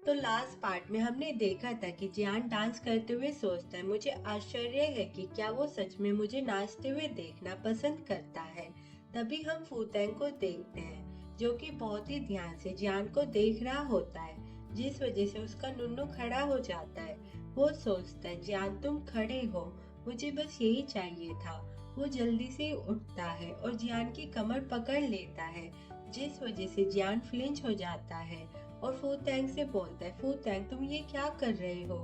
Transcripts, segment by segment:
तो last part में हमने देखा था कि जियान डांस करते हुए सोचता है, मुझे आश्चर्य है कि क्या वो सच में मुझे नाचते हुए देखना पसंद करता है। तभी हम फूतेंग को देखते हैं जो कि बहुत ही ध्यान से जियान को देख रहा होता है, जिस वजह से उसका नुन्नू खड़ा हो जाता है। वो सोचता है, जियान तुम खड़े हो, मुझे बस यही चाहिए था। वो जल्दी से उठता है और जियान की कमर पकड़ लेता है, जिस वजह से जियान फ्लिंच हो जाता है और फूतेंग से बोलता है, फूतेंग तुम ये क्या कर रहे हो?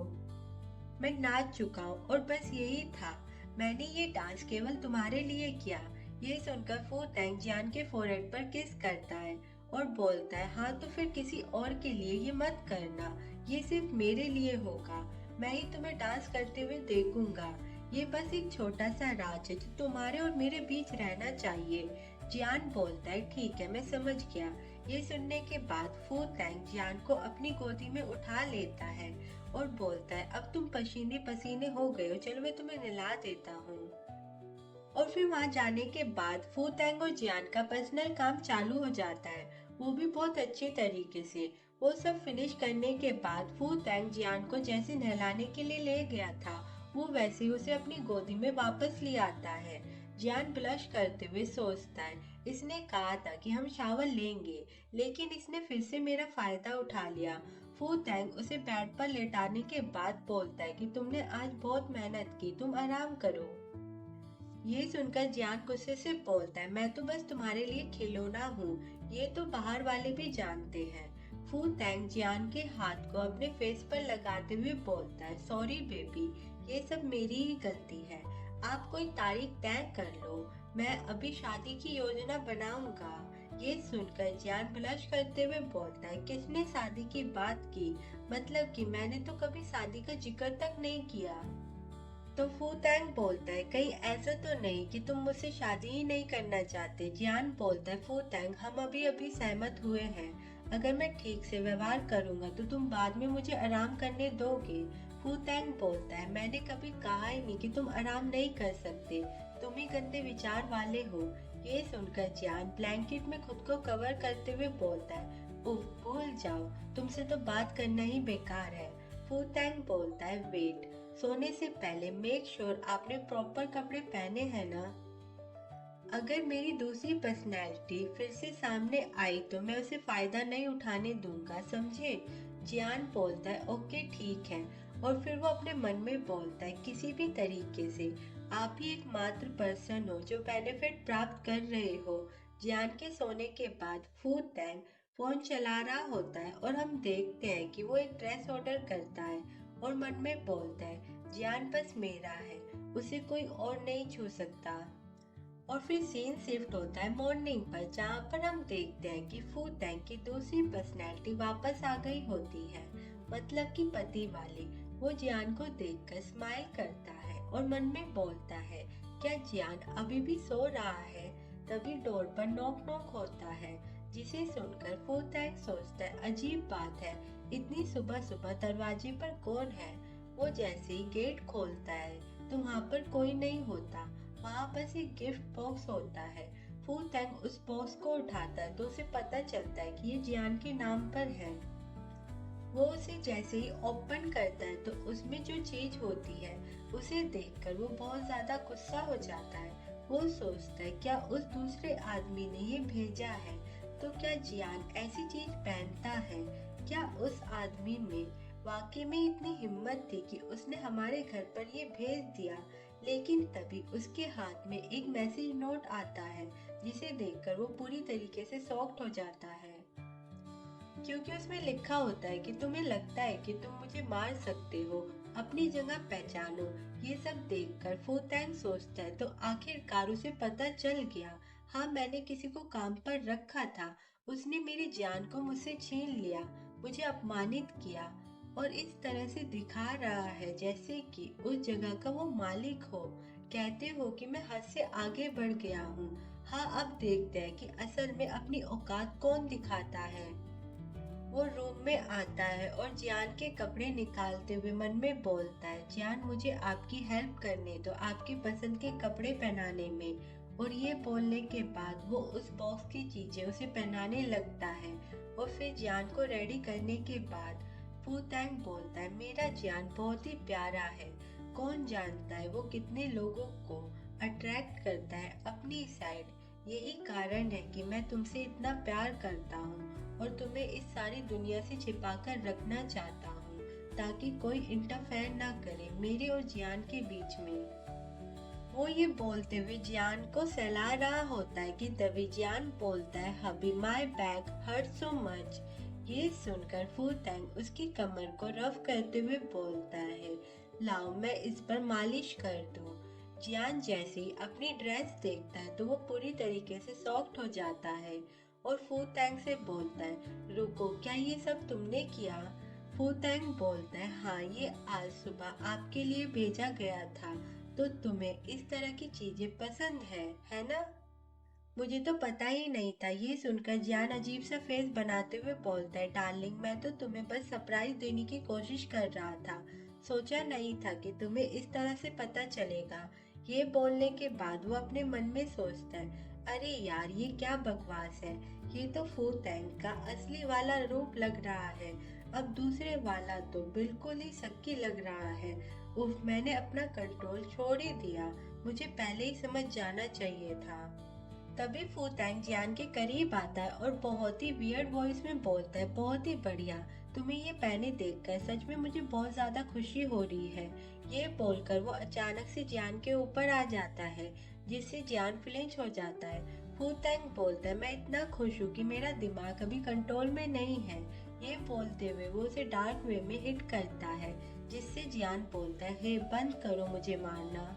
मैं नाच चुका हूँ और बस यही था। मैंने ये डांस केवल तुम्हारे लिए किया। ये सुनकर फूतेंग जियान के फोrehead पर किस करता है और बोलता है, हाँ तो फिर किसी और के लिए ये मत करना, ये सिर्फ मेरे लिए होगा। मैं ही तुम्हें डांस करते हुए देखूंगा। ये बस एक छोटा सा राज है जो तुम्हारे और मेरे बीच रहना चाहिए। जियान बोलता है, ठीक है मैं समझ गया। ये सुनने के बाद फूतेंग जियान को अपनी गोदी में उठा लेता है और बोलता है, अब तुम पसीने पसीने हो गए हो, चलो मैं तुम्हें नहला देता हूँ। और फिर वहां जाने के बाद फूतेंग और जियान का पर्सनल काम चालू हो जाता है, वो भी बहुत अच्छे तरीके से। वो सब फिनिश करने के बाद फूतेंग जियान को जैसे नहलाने के लिए ले गया था, वो वैसे ही उसे अपनी गोदी में वापस ले आता है। जियान ब्लश करते हुए सोचता है, इसने कहा था कि हम शावर लेंगे, लेकिन इसने फिर से मेरा फायदा उठा लिया। फूतेंग उसे बेड पर लेटाने के बाद बोलता है कि तुमने आज बहुत मेहनत की, तुम आराम करो। ये सुनकर जियान गुस्से से बोलता है, मैं तो बस तुम्हारे लिए खिलौना हूँ, ये तो बाहर वाले भी जानते हैं। फूतेंग जियान के हाथ को अपने फेस पर लगाते हुए बोलता है, सॉरी बेबी, ये सब मेरी ही गलती है। आप कोई तारीख तय कर लो, मैं अभी शादी की योजना बनाऊंगा। ये सुनकर जियान ब्लश करते हुए बोलता है, किसने शादी की बात की? मतलब कि मैंने तो कभी शादी का जिक्र तक नहीं किया। तो फूतेंग बोलता है, कहीं ऐसा तो नहीं कि तुम मुझसे शादी ही नहीं करना चाहते? जियान बोलता है, फूतेंग हम अभी अभी सहमत हुए हैं, अगर मैं ठीक से व्यवहार करूंगा तो तुम बाद में मुझे आराम करने दोगे। फूतेंग बोलता है, मैंने कभी कहा ही नहीं कि तुम आराम नहीं कर सकते, तुम ही गंदे विचार वाले हो। ये सुनकर जियान ब्लैंकेट में खुद को कवर करते हुए बोलता है, उफ भूल जाओ, तुमसे तो बात करना ही बेकार है। फूतेंग बोलता है, वेट, सोने से पहले मेक श्योर आपने प्रॉपर कपड़े पहने हैं ना? अगर मेरी दूसरी पर्सनैलिटी फिर से सामने आई तो मैं उसे फायदा नहीं उठाने दूंगा, समझे? जियान बोलता है, ओके ठीक है। और फिर वो अपने मन में बोलता है, किसी भी तरीके से आप ही एकमात्र पर्सन हो जो बेनिफिट प्राप्त कर रहे हो। जियान के सोने के बाद फूतेंग फोन चला रहा होता है और हम देखते हैं कि वो एक ड्रेस ऑर्डर करता है और मन में बोलता है, जियान बस मेरा है, उसे कोई और नहीं छू सकता। और फिर सीन शिफ्ट होता है मॉर्निंग पर, जहाँ पर हम देखते हैं कि फूतेंग की दूसरी पर्सनैलिटी वापस आ गई होती है, मतलब कि पति वाली। वो जियान को देखकर स्माइल करता है और मन में बोलता है, क्या जियान अभी भी सो रहा है? तभी डोर पर नॉक नॉक होता है, जिसे सुनकर फूतेंग सोचता है, अजीब बात है, इतनी सुबह सुबह दरवाजे पर कौन है? वो जैसे ही गेट खोलता है तो वहाँ पर कोई नहीं होता, वहाँ बस एक गिफ्ट बॉक्स होता है। फूतेंग उस बॉक्स को उठाता है तो उसे पता चलता है कि ये जियान के नाम पर है। वो उसे जैसे ही ओपन करता है तो उसमें जो चीज होती है उसे देखकर वो बहुत ज्यादा गुस्सा हो जाता है। वो सोचता है, क्या उस दूसरे आदमी ने ये भेजा है? तो क्या जियान ऐसी चीज पहनता है? क्या उस आदमी में वाकई में इतनी हिम्मत थी कि उसने हमारे घर पर ये भेज दिया? लेकिन तभी उसके हाथ में एक मैसेज नोट आता है, जिसे देखकर वो पूरी तरीके से शॉक्ड हो जाता है, क्योंकि उसमें लिखा होता है कि तुम्हें लगता है कि तुम मुझे मार सकते हो, अपनी जगह पहचानो। ये सब देखकर फूतेंग सोचता है, तो आखिरकार उसे पता चल गया, हाँ मैंने किसी को काम पर रखा था, उसने मेरी जान को मुझसे छीन लिया, मुझे अपमानित किया और इस तरह से दिखा रहा है जैसे कि उस जगह का वो मालिक हो। कहते हो कि मैं हद से आगे बढ़ गया हूँ। हाँ अब देखते हैं कि असल में अपनी औकात कौन दिखाता है। वो रूम में आता है और जियान के कपड़े निकालते हुए मन में बोलता है, जियान मुझे आपकी हेल्प करने दो आपकी पसंद के कपड़े पहनाने में। और ये बोलने के बाद वो उस बॉक्स की चीजें उसे पहनाने लगता है और फिर जियान को रेडी करने के बाद फूतैंग बोलता है, मेरा जियान बहुत ही प्यारा है। कौन जानता है वो कितने लोगों को अट्रैक्ट करता है अपनी साइड। यही कारण है कि मैं तुमसे इतना प्यार करता हूँ और तुम्हें इस सारी दुनिया से छिपाकर रखना चाहता हूँ, ताकि कोई इंटरफेयर ना करे मेरे और जियान के बीच में। वो ये बोलते हुए जियान को सहला रहा होता है कि तभी जियान बोलता है, hubby my back hurt so much. ये सुनकर फूतैंग उसकी कमर को रफ करते हुए बोलता है, लाओ मैं इस पर मालिश कर दूं। जियान जैसे ही अपनी ड्रेस देखता है तो वो पूरी तरीके से शॉक्ड हो जाता है और फूतैंग से बोलता है, रुको, क्या ये सब तुमने किया? फूतैंग बोलता है, हाँ, ये आज सुबह आपके लिए भेजा गया था। तो तुम्हें इस तरह की चीजें पसंद है ना? मुझे तो पता ही नहीं था। ये सुनकर जियान अजीब सा फेस बनाते हुए बोलता है, डार्लिंग, मैं तो तुम्हें बस सरप्राइज देने की कोशिश कर रहा था। सोचा नहीं था कि तुम्हें इस तरह से पता चलेगा। ये बोलने के बाद वो अपने मन में सोचता है, अरे यार, ये क्या बकवास है। ये तो फूतैंग का असली वाला रूप लग रहा है। अब दूसरे वाला तो बिल्कुल ही शक्की लग रहा है। उफ, मैंने अपना कंट्रोल छोड़ ही दिया। मुझे पहले ही समझ जाना चाहिए था। तभी फूतैंग जियान के करीब आता है और बहुत ही वियर्ड वॉइस में बोलता है, बहुत ही बढ़िया, तुम्हें ये पहने देखकर सच में मुझे बहुत ज्यादा खुशी हो रही है। ये बोलकर वो अचानक से जियान के ऊपर आ जाता है, जिससे जियान फ्लिंच हो जाता है। फूतैंग बोलता है, मैं इतना खुश हूँ कि मेरा दिमाग अभी कंट्रोल में नहीं है। ये बोलते हुए वो उसे डार्क वे में हिट करता है, जिससे जियान बोलता है, हे, बंद करो मुझे मारना।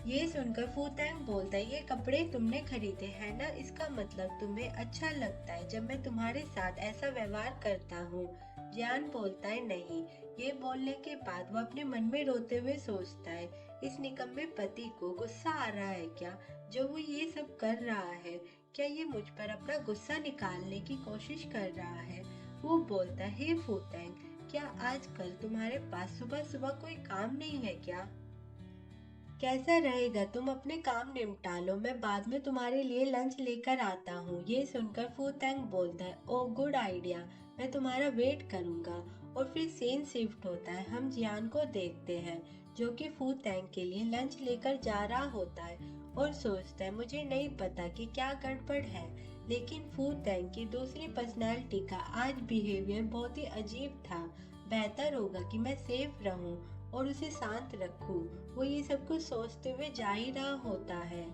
ये सुनकर फूतैंग बोलता है, ये कपड़े तुमने खरीदे हैं ना, इसका मतलब तुम्हें अच्छा लगता है जब मैं तुम्हारे साथ ऐसा व्यवहार करता हूँ। जियान बोलता है, नहीं। ये बोलने के बाद वो अपने मन में रोते हुए सोचता है, इस निकम्मे पति को गुस्सा आ रहा है क्या, जो वो ये सब कर रहा है? क्या ये मुझ पर अपना गुस्सा निकालने की कोशिश कर रहा है? वो बोलता है, हे फूतैंग, क्या आजकल तुम्हारे पास सुबह सुबह कोई काम नहीं है क्या? कैसा रहेगा, तुम अपने काम निपटा लो, मैं बाद में तुम्हारे लिए लंच लेकर आता हूँ। ये सुनकर फूतैंग बोलता है, ओह, गुड आइडिया, मैं तुम्हारा वेट करूंगा। और फिर सीन शिफ्ट होता है। हम जियान को देखते हैं, जो कि फूतैंग के लिए लंच लेकर जा रहा होता है और सोचता है, मुझे नहीं पता कि क्या गड़बड़ है, लेकिन फूतैंग की दूसरी पर्सनैलिटी का आज बिहेवियर बहुत ही अजीब था। बेहतर होगा कि मैं सेफ रहूं और उसे शांत रखूं। वो ये सब कुछ सोचते हुए जा ही रहा होता है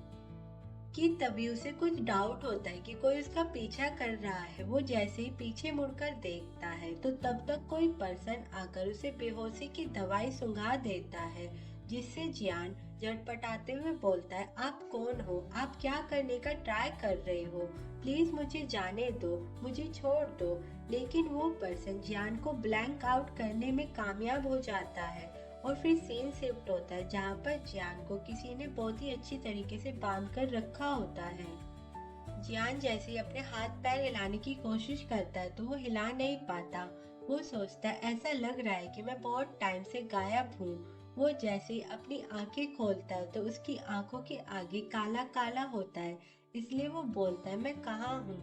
कि तभी उसे कुछ डाउट होता है कि कोई उसका पीछा कर रहा है। वो जैसे ही पीछे मुड़कर देखता है तो तब तक कोई पर्सन आकर उसे बेहोशी की दवाई सुंघा देता है, जिससे जियान झटपटाते हुए बोलता है, आप कौन हो? आप क्या करने का ट्राई कर रहे हो? प्लीज मुझे जाने दो, मुझे छोड़ दो। लेकिन वो पर्सन जियान को ब्लैंक आउट करने में कामयाब हो जाता है और फिर सीन शिफ्ट होता है, जहाँ पर जियान को किसी ने बहुत ही अच्छी तरीके से बांध कर रखा होता है। जियान जैसे ही अपने हाथ पैर हिलाने की कोशिश करता है तो वो हिला नहीं पाता। वो सोचता है, ऐसा लग रहा है कि मैं बहुत टाइम से गायब हूँ। वो जैसे ही अपनी आंखें खोलता है तो उसकी आंखों के आगे काला काला होता है, इसलिए वो बोलता है, मैं कहाँ हूँ?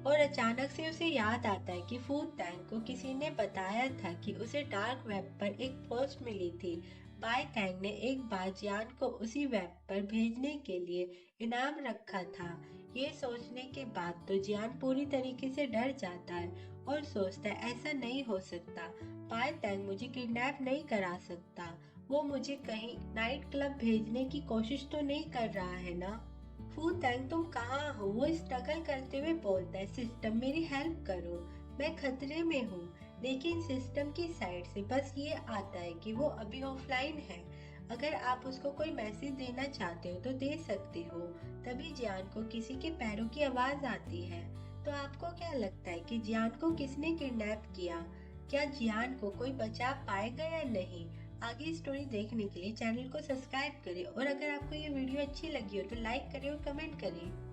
और अचानक से उसे याद आता है कि फूतैंग को किसी ने बताया था कि उसे डार्क वेब पर एक पोस्ट मिली थी। बाय तैंग ने एक बार जियान को उसी वेब पर भेजने के लिए इनाम रखा था। ये सोचने के बाद तो जियान पूरी तरीके से डर जाता है और सोचता है, ऐसा नहीं हो सकता। बाय तैंग मुझे किडनैप नहीं करा सकता। वो मुझे कहीं नाइट क्लब भेजने की कोशिश तो नहीं कर रहा है ना? फूतैंग, तुम कहाँ हो? वो स्ट्रगल करते हुए बोलता है, सिस्टम, मेरी हेल्प करो, मैं खतरे में हूँ। लेकिन सिस्टम की साइड से बस ये आता है कि वो अभी ऑफलाइन है। अगर आप उसको कोई मैसेज देना चाहते हो तो दे सकते हो। तभी जियान को किसी के पैरों की आवाज आती है। तो आपको क्या लगता है कि जियान को किसने किडनैप किया? क्या जियान को कोई बचा पाएगा या नहीं? आगे स्टोरी देखने के लिए चैनल को सब्सक्राइब करें और अगर आपको ये वीडियो अच्छी लगी हो तो लाइक करें और कमेंट करें।